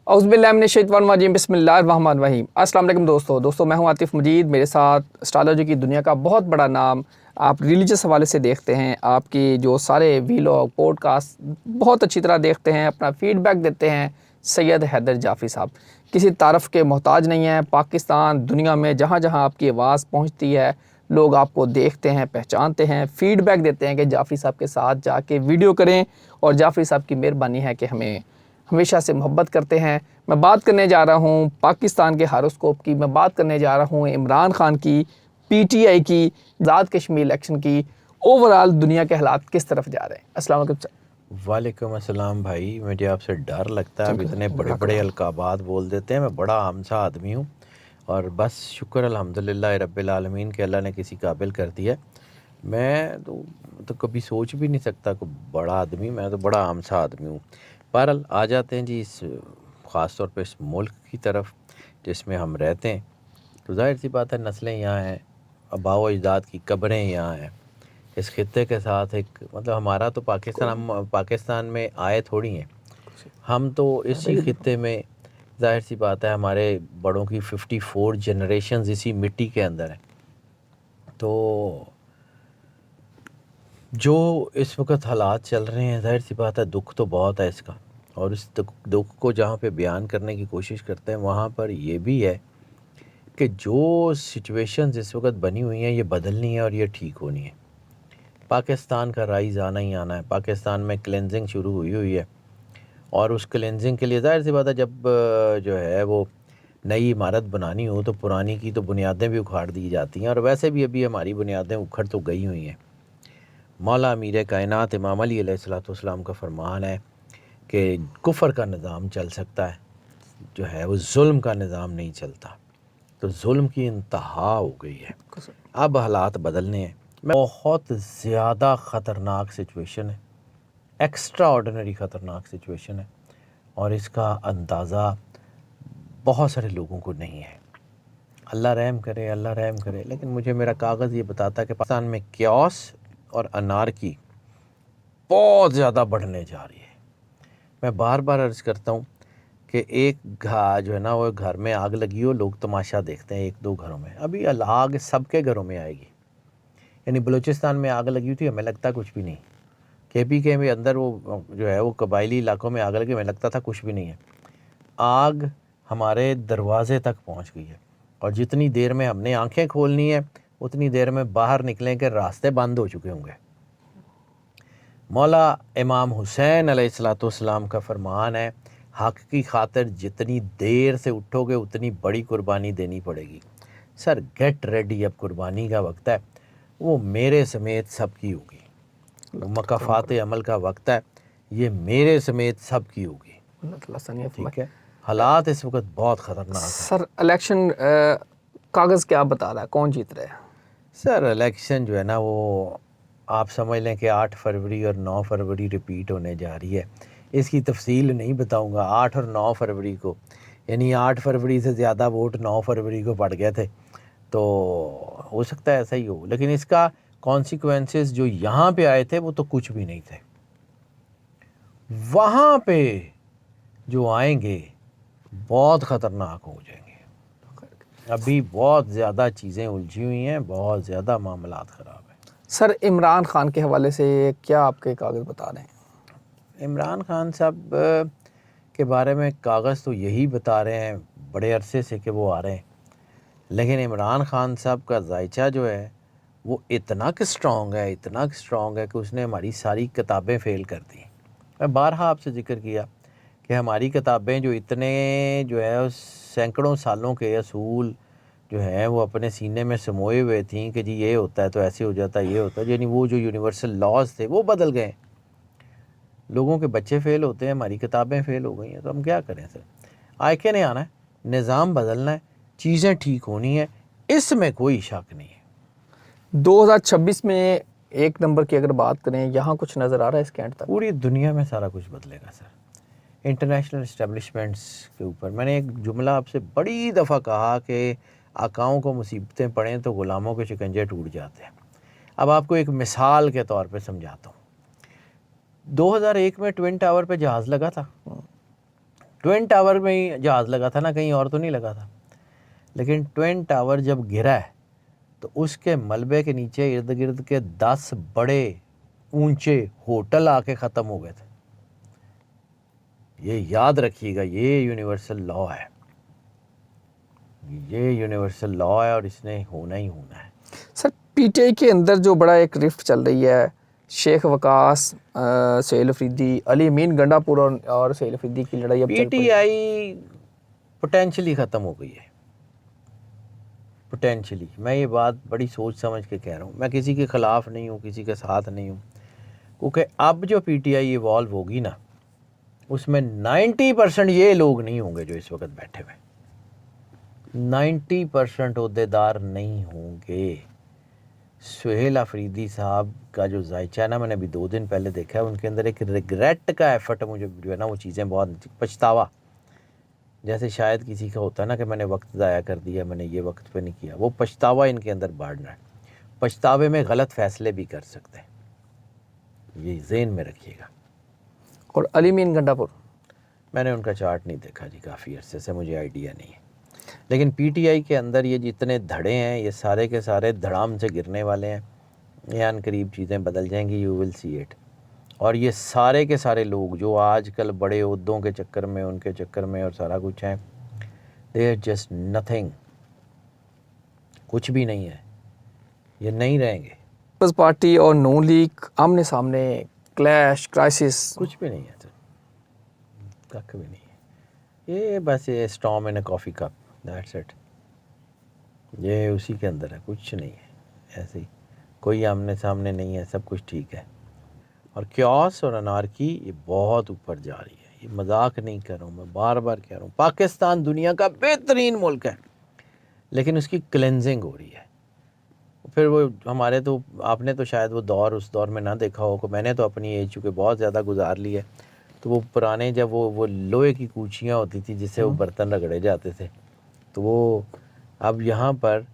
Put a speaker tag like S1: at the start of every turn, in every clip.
S1: औज़ुबिल्लाहिमिनश्शैतानिर्रजीम बिस्मिल्लाहिर्रहमानिर्रहीम। अस्सलाम वालेकुम दोस्तों मैं हूं आतिफ मजीद। मेरे साथ एस्ट्रोलॉजी की दुनिया का बहुत बड़ा नाम, आप रिलीजियस हवाले से देखते हैं, आपकी जो सारे वीलॉग पॉडकास्ट बहुत अच्छी तरह देखते हैं, अपना फीडबैक देते हैं, सैयद हैदर जाफ़ी साहब किसी तारफ़ के मोहताज नहीं हैं। पाकिस्तान दुनिया में जहाँ जहाँ आपकी आवाज़ पहुँचती है, लोग आपको देखते हैं, पहचानते हैं, फ़ीडबैक देते हैं कि जाफ़ी साहब के साथ जाके वीडियो करें। और जाफ़ी साहब की मेहरबानी है कि हमें हमेशा से मोहब्बत करते हैं। मैं बात करने जा रहा हूँ पाकिस्तान के हारोस्कोप की, मैं बात करने जा रहा हूँ इमरान खान की, पीटीआई की, आज़ाद कश्मीर इलेक्शन की, ओवरऑल दुनिया के हालात किस तरफ जा रहे हैं। अस्सलाम वालेकुम सर।
S2: वालेकुम अस्सलाम भाई, मुझे आपसे डर लगता है, आप इतने बड़े बड़े अलकाबात बोल देते हैं। मैं बड़ा आम सा आदमी हूँ और बस शुक्र अल्हम्दुलिल्लाह रब्बिल आलमीन के अल्लाह ने किसी काबिल कर दिया। मैं तो कभी सोच भी नहीं सकता कोई बड़ा आदमी, मैं तो बड़ा आम सा आदमी हूँ। बहरहाल आ जाते हैं जी इस ख़ास तौर पे इस मुल्क की तरफ जिसमें हम रहते हैं। तो ज़ाहिर सी बात है, नस्लें यहाँ हैं, आबाओ अजदाद की कब्रें यहाँ हैं। इस खित्ते के साथ एक मतलब हमारा तो पाकिस्तान, हम पाकिस्तान में आए थोड़ी हैं, हम तो इसी खित्ते में ज़ाहिर सी बात है हमारे बड़ों की 54 जनरेशन्स इसी मिट्टी के अंदर है। तो जो इस वक्त हालात चल रहे हैं, ज़ाहिर सी बात है दुख तो बहुत है इसका, और इस दुख को जहाँ पे बयान करने की कोशिश करते हैं वहाँ पर ये भी है कि जो सिचुएशंस इस वक्त बनी हुई हैं ये बदलनी है और ये ठीक होनी है। पाकिस्तान का राइज़ आना ही आना है। पाकिस्तान में क्लेंजिंग शुरू हुई है और उस क्लेंजिंग के लिए ज़ाहिर सी बात है जब जो है वो नई इमारत बनानी हो तो पुरानी की तो बुनियादें भी उखाड़ दी जाती हैं, और वैसे भी अभी हमारी बुनियादें उखड़ तो गई हुई हैं। मौला अमीर कायनात इमाम अली अलैहिस्सलाम का फरमान है कि कुफ़र का निज़ाम चल सकता है, जो है वो जुल्म का निज़ाम नहीं चलता। तो जुल्म की इंतहा हो गई है, अब हालात बदलने हैं। बहुत ज़्यादा ख़तरनाक सिचुएशन है, एक्स्ट्रा ऑर्डिनरी ख़तरनाक सिचुएशन है, और इसका अंदाज़ा बहुत सारे लोगों को नहीं है। अल्लाह रहम करे, अल्लाह रहम करे। लेकिन मुझे मेरा कागज़ ये बताता है कि पाकिस्तान में क्यास और अनारकी बहुत ज़्यादा बढ़ने जा रही है। मैं बार बार अर्ज़ करता हूँ कि एक जो है ना वो घर में आग लगी हो, लोग तमाशा देखते हैं एक दो घरों में, अभी आग सबके घरों में आएगी। यानी बलूचिस्तान में आग लगी थी, हमें लगता कुछ भी नहीं। KPK में अंदर वो जो है वो कबायली इलाकों में आग लगी, हमें लगता था कुछ भी नहीं है। आग हमारे दरवाज़े तक पहुंच गई है, और जितनी देर में हमने आंखें खोलनी है उतनी देर में बाहर निकलने के रास्ते बंद हो चुके होंगे। मौला इमाम हुसैन अलैहिस्सलाम का फरमान है, हक़ की खातिर जितनी देर से उठोगे उतनी बड़ी कुर्बानी देनी पड़ेगी। सर गेट रेडी, अब कुर्बानी का वक्त है, वो मेरे समेत सब की होगी। मकाफ़ात अमल का वक्त है, ये मेरे समेत सब की होगी। ठीक है, हालात इस वक्त बहुत ख़तरनाक है।
S1: सर इलेक्शन कागज़ क्या बता रहा है, कौन जीत रहा है?
S2: सर इलेक्शन जो है ना वो आप समझ लें कि 8 फरवरी और 9 फरवरी रिपीट होने जा रही है। इसकी तफसील नहीं बताऊंगा। 8 और 9 फरवरी को, यानी 8 फरवरी से ज़्यादा वोट 9 फरवरी को पड़ गए थे, तो हो सकता है ऐसा ही हो। लेकिन इसका कॉन्सिक्वेंसेस जो यहाँ पे आए थे वो तो कुछ भी नहीं थे, वहाँ पे जो आएंगे बहुत ख़तरनाक हो जाएंगे। अभी बहुत ज़्यादा चीज़ें उलझी हुई हैं, बहुत ज़्यादा मामलात ख़राब हैं।
S1: सर इमरान खान के हवाले से क्या आपके कागज़ बता रहे हैं?
S2: इमरान खान साहब के बारे में कागज़ तो यही बता रहे हैं बड़े अरसे से कि वो आ रहे हैं, लेकिन इमरान खान साहब का जायचा जो है वो इतना कि स्ट्रॉन्ग है, इतना स्ट्रॉन्ग है कि उसने हमारी सारी किताबें फ़ेल कर दी। मैं बारहा आपसे जिक्र किया कि हमारी किताबें जो इतने जो है सैकड़ों सालों के असूल जो हैं वो अपने सीने में समोए हुए थी कि जी ये होता है तो ऐसे हो जाता है, ये होता है, यानी वो जो यूनिवर्सल लॉज थे वो बदल गए। लोगों के बच्चे फ़ेल होते हैं, हमारी किताबें फ़ेल हो गई हैं, तो हम क्या करें सर? आयके ने आना है, निज़ाम बदलना है, चीज़ें ठीक होनी है, इसमें कोई शक नहीं है।
S1: 2026 में एक नंबर की अगर बात करें, यहाँ कुछ नज़र आ रहा है इसके एंड तक?
S2: पूरी दुनिया में सारा कुछ बदलेगा सर। इंटरनेशनल इस्टेब्लिशमेंट्स के ऊपर मैंने एक जुमला आपसे बड़ी दफ़ा कहा कि आकाओं को मुसीबतें पड़ें तो ग़ुलामों के शिकंजे टूट जाते हैं। अब आपको एक मिसाल के तौर पे समझाता हूँ। 2001 में ट्विन टावर पे जहाज़ लगा था, ट्विन टावर में ही जहाज़ लगा था ना, कहीं और तो नहीं लगा था। लेकिन ट्विन टावर जब गिरा है तो उसके मलबे के नीचे इर्द गिर्द के 10 बड़े ऊंचे होटल आके ख़त्म हो गए थे। ये याद रखिएगा, ये यूनिवर्सल लॉ है, ये यूनिवर्सल लॉ है और इसने होना ही होना है।
S1: सर पीटीआई के अंदर जो बड़ा एक रिफ्ट चल रही है, शेख वकास, सुहेल अफरीदी, अली अमीन गंडापुर और सुहेल अफरीदी की लड़ाई अब चल पड़ी।
S2: पीटीआई पोटेंशली ख़त्म हो गई है, पोटेंशली। मैं ये बात बड़ी सोच समझ के कह रहा हूँ, मैं किसी के ख़िलाफ़ नहीं हूँ, किसी के साथ नहीं हूँ, क्योंकि अब जो पीटीआई इवॉल्व होगी ना, उसमें 90% ये लोग नहीं होंगे जो इस वक्त बैठे हुए, 90% ओहदेदार नहीं होंगे। सुहेल अफरीदी साहब का जो जायचा है ना, मैंने अभी 2 दिन पहले देखा है, उनके अंदर एक रिग्रेट का एफर्ट मुझे जो है ना, वो चीज़ें बहुत, पछतावा, जैसे शायद किसी का होता है ना कि मैंने वक्त ज़ाया कर दिया, मैंने ये वक्त पे नहीं किया, वो पछतावा इनके अंदर बढ़ रहा है। पछतावे में गलत फ़ैसले भी कर सकते हैं, ये ज़हन में रखिएगा।
S1: और अली अमीन गंडापुर,
S2: मैंने उनका चार्ट नहीं देखा जी, काफ़ी अरसे से, मुझे आइडिया नहीं है। लेकिन पीटीआई के अंदर ये जितने धड़े हैं, ये सारे के सारे धड़ाम से गिरने वाले हैं। ये अनकरीब चीज़ें बदल जाएंगी, यू विल सी इट। और ये सारे के सारे लोग जो आजकल बड़े ओहदों के चक्कर में, उनके चक्कर में और सारा कुछ हैं, दे आर जस्ट नथिंग, कुछ भी नहीं है, ये नहीं रहेंगे।
S1: पीपल्स पार्टी और नून लीग आमने सामने, क्लैश, क्राइसिस,
S2: कुछ भी नहीं है सर, कख भी नहीं है। ये बस ये storm in a coffee cup, that's it. ये उसी के अंदर है, कुछ नहीं है, ऐसे ही कोई आमने सामने नहीं है, सब कुछ ठीक है। और क्योस और अनारकी ये बहुत ऊपर जा रही है, ये मजाक नहीं कर रहा हूँ, मैं बार बार कह रहा हूँ। पाकिस्तान दुनिया का बेहतरीन मुल्क है, लेकिन उसकी क्लेंजिंग हो रही है। फिर वो हमारे तो, आपने तो शायद वो दौर, उस दौर में ना देखा हो, कि मैंने तो अपनी एज चूँकि बहुत ज़्यादा गुजार ली है, तो वो पुराने जब वो लोहे की कूचियाँ होती थी जिससे वो बर्तन रगड़े जाते थे, तो वो अब यहाँ पर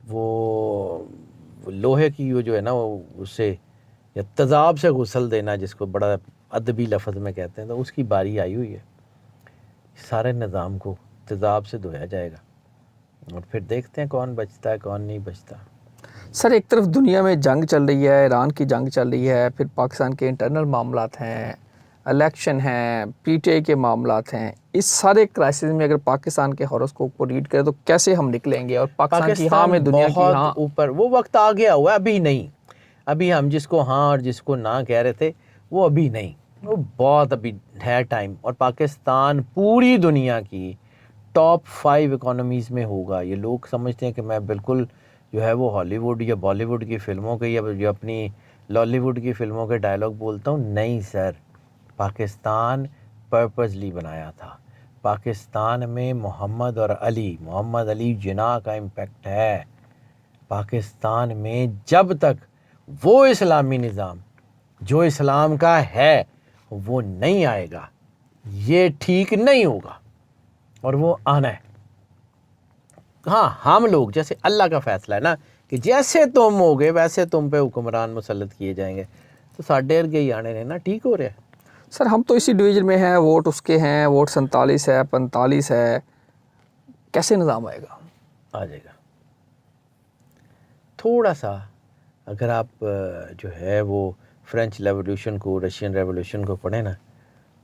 S2: वो लोहे की वो जो है ना, वो उससे या तेज़ाब से गुसल देना, जिसको बड़ा अदबी लफ्ज़ में कहते हैं, तो उसकी बारी आई हुई है। सारे निज़ाम को तेज़ाब से धोया जाएगा और फिर देखते हैं कौन बचता है, कौन नहीं बचता।
S1: सर एक तरफ दुनिया में जंग चल रही है, ईरान की जंग चल रही है, फिर पाकिस्तान के इंटरनल मामलात हैं, इलेक्शन हैं, पीटीआई के मामलात हैं। इस सारे क्राइसिस में अगर पाकिस्तान के हॉरोस्कोप को रीड करें तो कैसे हम निकलेंगे? और पाकिस्तान की हाँ में दुनिया की हाँ
S2: ऊपर, वो वक्त आ गया हुआ है, अभी नहीं। अभी हम जिसको हाँ और जिसको ना कह रहे थे, वो अभी नहीं, वो बहुत अभी है टाइम। और पाकिस्तान पूरी दुनिया की टॉप 5 इकोनॉमीज़ में होगा। ये लोग समझते हैं कि मैं बिल्कुल जो है वो हॉलीवुड या बॉलीवुड की फ़िल्मों के या जो अपनी लॉलीवुड की फ़िल्मों के डायलॉग बोलता हूँ, नहीं सर। पाकिस्तान पर्पसली बनाया था। पाकिस्तान में मोहम्मद अली जिन्ना का इम्पेक्ट है। पाकिस्तान में जब तक वो इस्लामी निज़ाम जो इस्लाम का है वो नहीं आएगा, ये ठीक नहीं होगा, और वो आना है। हाँ, हम लोग, जैसे अल्लाह का फ़ैसला है ना कि जैसे तुम होगे वैसे तुम पे हुक्मरान मुसल्लत किए जाएंगे, तो साढ़े अर्गे ही आने ने ना, ठीक हो रहा है।
S1: सर हम तो इसी डिवीज़न में हैं, वोट उसके हैं, वोट 47 है, 45 है, कैसे निज़ाम आएगा?
S2: आ जाएगा। थोड़ा सा अगर आप जो है वो फ्रेंच रेवोल्यूशन को, रशियन रेवोल्यूशन को पढ़े ना,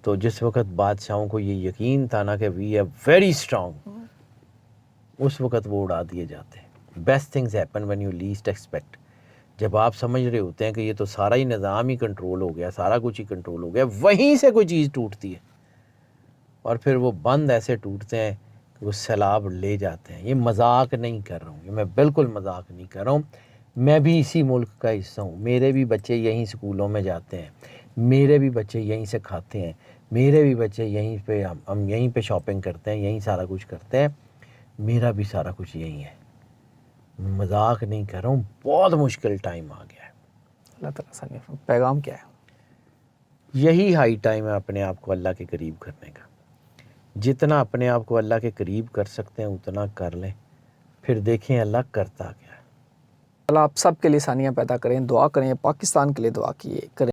S2: तो जिस वक्त बादशाहों को ये यकीन था ना कि वी आर वेरी स्ट्रांग, उस वक्त वो उड़ा दिए जाते हैं। Best things happen when you least expect. जब आप समझ रहे होते हैं कि ये तो सारा ही निज़ाम ही कंट्रोल हो गया, सारा कुछ ही कंट्रोल हो गया, वहीं से कोई चीज़ टूटती है और फिर वो बंद ऐसे टूटते हैं कि वो सैलाब ले जाते हैं। ये मजाक नहीं कर रहा हूँ, ये मैं बिल्कुल मजाक नहीं कर रहा हूँ। मैं भी इसी मुल्क का हिस्सा हूँ, मेरे भी बच्चे यहीं स्कूलों में जाते हैं, मेरे भी बच्चे यहीं से खाते हैं, मेरे भी बच्चे यहीं पे, हम यहीं पे शॉपिंग करते हैं, यहीं सारा कुछ करते हैं, मेरा भी सारा कुछ यहीं है। मजाक नहीं कर रहा हूँ, बहुत मुश्किल टाइम आ गया है।
S1: अल्लाह ताला सही। पैगाम क्या है?
S2: यही हाई टाइम है अपने आप को अल्लाह के करीब करने का। जितना अपने आप को अल्लाह के करीब कर सकते हैं उतना कर लें, फिर देखें अल्लाह करता क्या है।
S1: अल्लाह आप सब के लिए आसानियाँ पैदा करें, दुआ करें, पाकिस्तान के लिए दुआ करें।